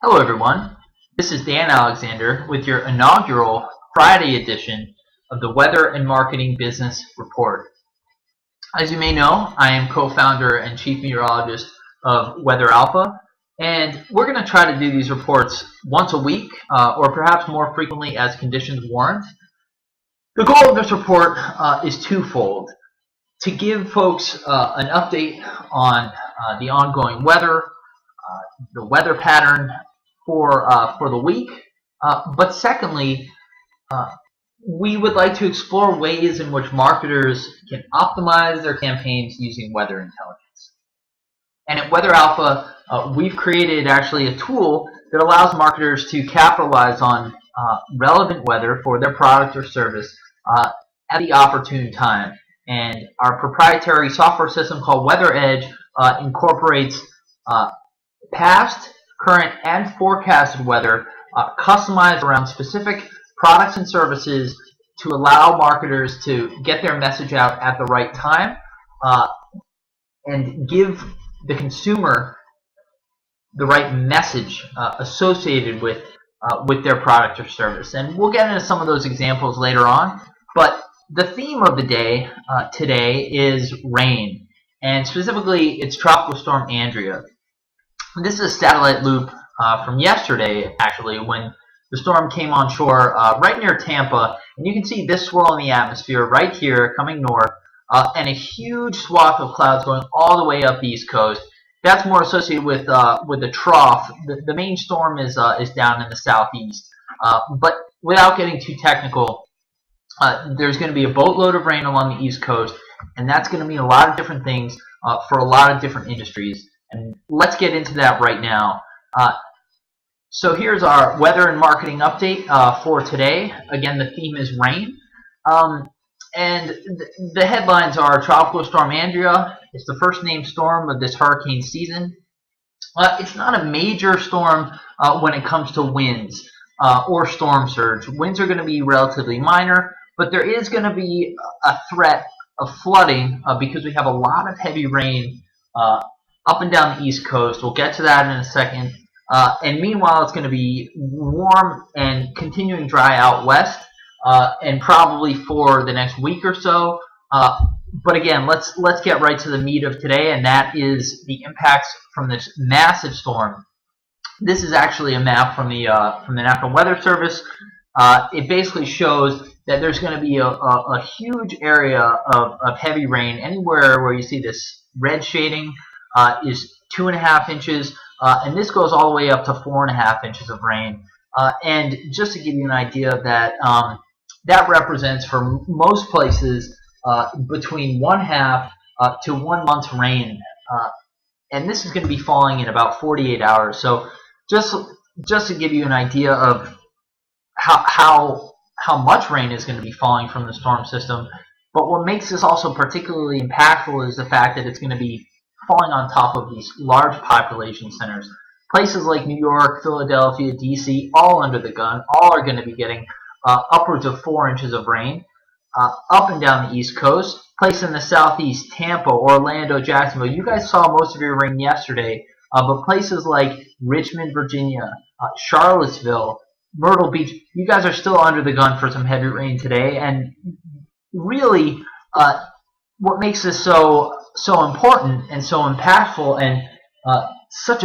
Hello everyone, this is Dan Alexander with your inaugural Friday edition of the Weather and Marketing Business Report. As you may know, I am co-founder and chief meteorologist of Weather Alpha, and we're going to try to do these reports once a week or perhaps more frequently as conditions warrant. The goal of this report is twofold: to give folks an update on the ongoing weather, the weather pattern for the week. But secondly, we would like to explore ways in which marketers can optimize their campaigns using weather intelligence. And at Weather Alpha, we've created actually a tool that allows marketers to capitalize on relevant weather for their product or service at the opportune time. And our proprietary software system called Weather Edge incorporates past, current, and forecasted weather customized around specific products and services to allow marketers to get their message out at the right time and give the consumer the right message associated with their product or service. And we'll get into some of those examples later on, but the theme of the day today is rain, and specifically it's Tropical Storm Andrea. This is a satellite loop from yesterday, actually, when the storm came on shore right near Tampa. And you can see this swirl in the atmosphere right here coming north, and a huge swath of clouds going all the way up the East Coast. That's more associated with the trough. The main storm is down in the southeast. But without getting too technical, there's going to be a boatload of rain along the East Coast, and that's going to mean a lot of different things for a lot of different industries. And let's get into that right now. So here's our weather and marketing update for today. Again, the theme is rain. And the headlines are Tropical Storm Andrea. It's the first named storm of this hurricane season. It's not a major storm when it comes to winds or storm surge. Winds are going to be relatively minor, but there is going to be a threat of flooding because we have a lot of heavy rain up and down the East Coast. We'll get to that in a second. And meanwhile, it's going to be warm and continuing dry out west, and probably for the next week or so. But again, let's get right to the meat of today, and that is the impacts from this massive storm. This is actually a map from the National Weather Service. It basically shows that there's going to be a huge area of heavy rain. Anywhere where you see this red shading is 2.5 inches, and this goes all the way up to 4.5 inches of rain. And just to give you an idea of that, that represents for most places between 1/2 to 1 month's rain. And this is going to be falling in about 48 hours. So just to give you an idea of how much rain is going to be falling from the storm system. But what makes this also particularly impactful is the fact that it's going to be falling on top of these large population centers. Places like New York, Philadelphia, DC, all under the gun, all are going to be getting upwards of 4 inches of rain up and down the East Coast. Places in the southeast, Tampa, Orlando, Jacksonville. You guys saw most of your rain yesterday, but places like Richmond, Virginia, Charlottesville, Myrtle Beach, you guys are still under the gun for some heavy rain today. And really, what makes this so important and so impactful and such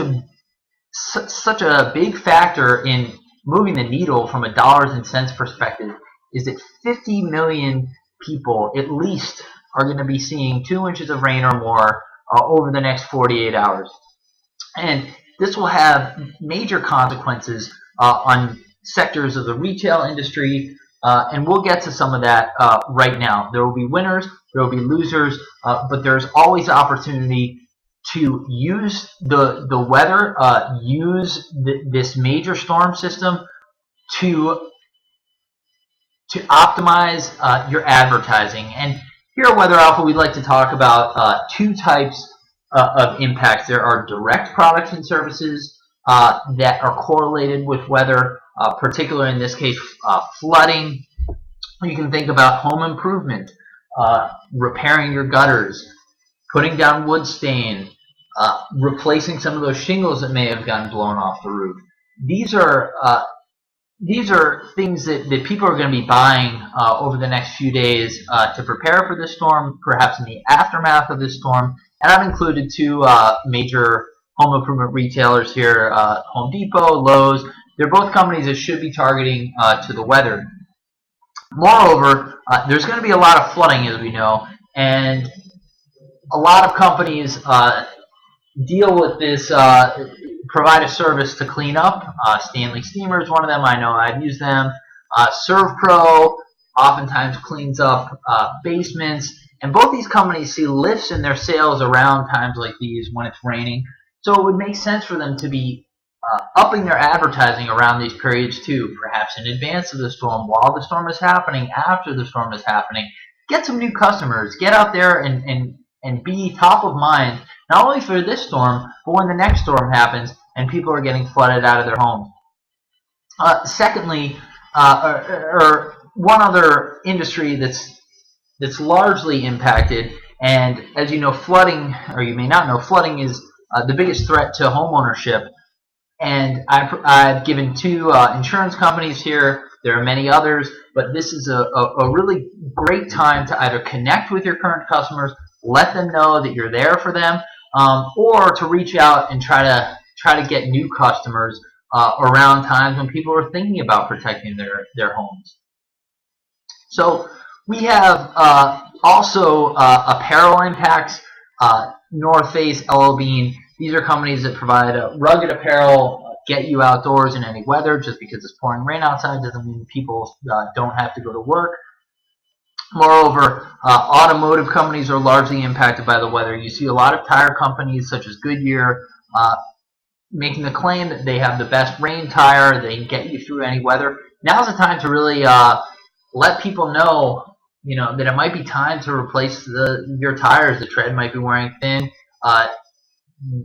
a big factor in moving the needle from a dollars and cents perspective is that 50 million people at least are going to be seeing 2 inches of rain or more over the next 48 hours. And this will have major consequences on sectors of the retail industry, and we'll get to some of that right now. There will be winners, there will be losers, but there's always opportunity to use the weather, use this major storm system to optimize your advertising. And here at Weather Alpha, we'd like to talk about two types of impacts. There are direct products and services that are correlated with weather, particularly in this case flooding. You can think about home improvement, repairing your gutters, putting down wood stain, replacing some of those shingles that may have gotten blown off the roof. these are these are things that people are going to be buying over the next few days to prepare for this storm, perhaps in the aftermath of this storm. And I've included two major home improvement retailers here, Home Depot, Lowe's. They're both companies that should be targeting to the weather. Moreover, there's going to be a lot of flooding, as we know, and a lot of companies deal with this, provide a service to clean up. Stanley Steamer is one of them. I know I've used them. ServPro oftentimes cleans up basements. And both these companies see lifts in their sales around times like these when it's raining. So it would make sense for them to be upping their advertising around these periods too, perhaps in advance of the storm, while the storm is happening, after the storm is happening. Get some new customers. Get out there and be top of mind, not only for this storm, but when the next storm happens and people are getting flooded out of their homes. Secondly, or one other industry that's largely impacted, and as you know, flooding, or you may not know, flooding is the biggest threat to homeownership. And I've given two insurance companies here. There are many others, but this is a really great time to either connect with your current customers, let them know that you're there for them, or to reach out and try to get new customers around times when people are thinking about protecting their homes. So we have also apparel impacts. North Face, LL Bean. These are companies that provide rugged apparel, get you outdoors in any weather. Just because it's pouring rain outside doesn't mean people don't have to go to work. Moreover, automotive companies are largely impacted by the weather. You see a lot of tire companies such as Goodyear making the claim that they have the best rain tire, they can get you through any weather. Now's the time to really let people know, that it might be time to replace your tires. The tread might be wearing thin.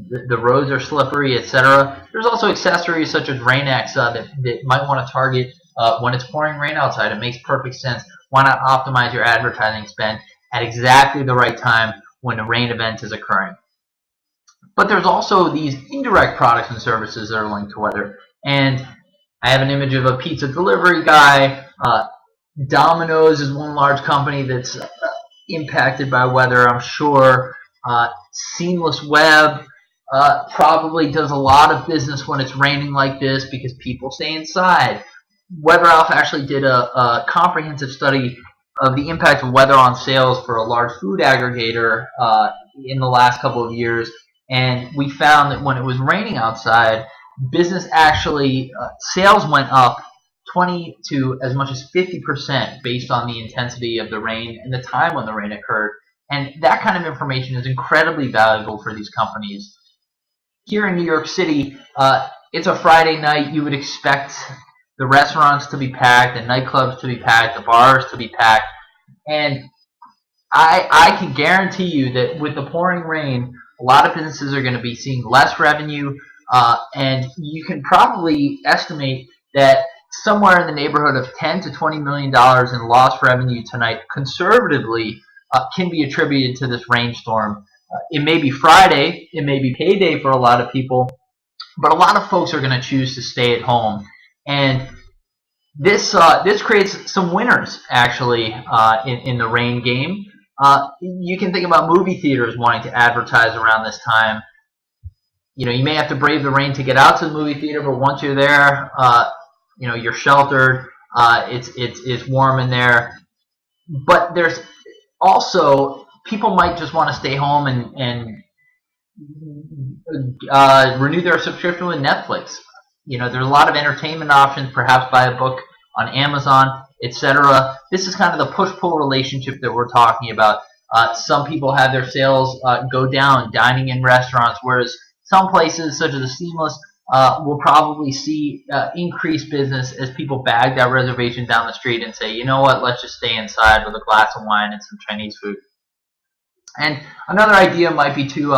The roads are slippery, etc. There's also accessories such as Rain-X that might want to target when it's pouring rain outside. It makes perfect sense. Why not optimize your advertising spend at exactly the right time when a rain event is occurring? But there's also these indirect products and services that are linked to weather. And I have an image of a pizza delivery guy. Domino's is one large company that's impacted by weather, I'm sure. Seamless Web probably does a lot of business when it's raining like this because people stay inside. Weather Alpha actually did a comprehensive study of the impact of weather on sales for a large food aggregator in the last couple of years, and we found that when it was raining outside, business actually sales went up 20 to as much as 50% based on the intensity of the rain and the time when the rain occurred. And that kind of information is incredibly valuable for these companies. Here in New York City, it's a Friday night. You would expect the restaurants to be packed, the nightclubs to be packed, the bars to be packed. And I can guarantee you that with the pouring rain, a lot of businesses are going to be seeing less revenue. And you can probably estimate that somewhere in the neighborhood of $10 to $20 million in lost revenue tonight, conservatively, can be attributed to this rainstorm. It may be Friday, it may be payday for a lot of people, but a lot of folks are going to choose to stay at home. And this creates some winners, actually, in the rain game. You can think about movie theaters wanting to advertise around this time. You may have to brave the rain to get out to the movie theater, but once you're there, you're sheltered. It's warm in there. But there's also people might just want to stay home and renew their subscription with Netflix. There's a lot of entertainment options. Perhaps buy a book on Amazon, etc. This is kind of the push-pull relationship that we're talking about. Some people have their sales go down dining in restaurants, whereas some places, such as the Seamless, will probably see increased business as people bag that reservation down the street and say, you know what, let's just stay inside with a glass of wine and some Chinese food. And another idea might be to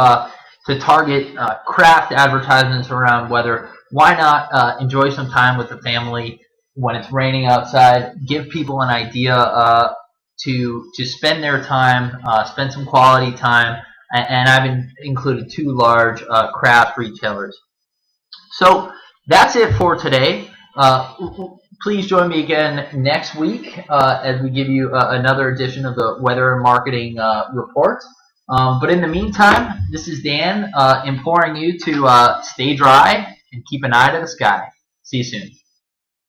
target craft advertisements around weather. Why not enjoy some time with the family when it's raining outside? Give people an idea to spend their time, spend some quality time. And I've included two large craft retailers. So That's it for today. Please join me again next week as we give you another edition of the Weather and Marketing Report. But in the meantime, this is Dan imploring you to stay dry and keep an eye to the sky. See you soon.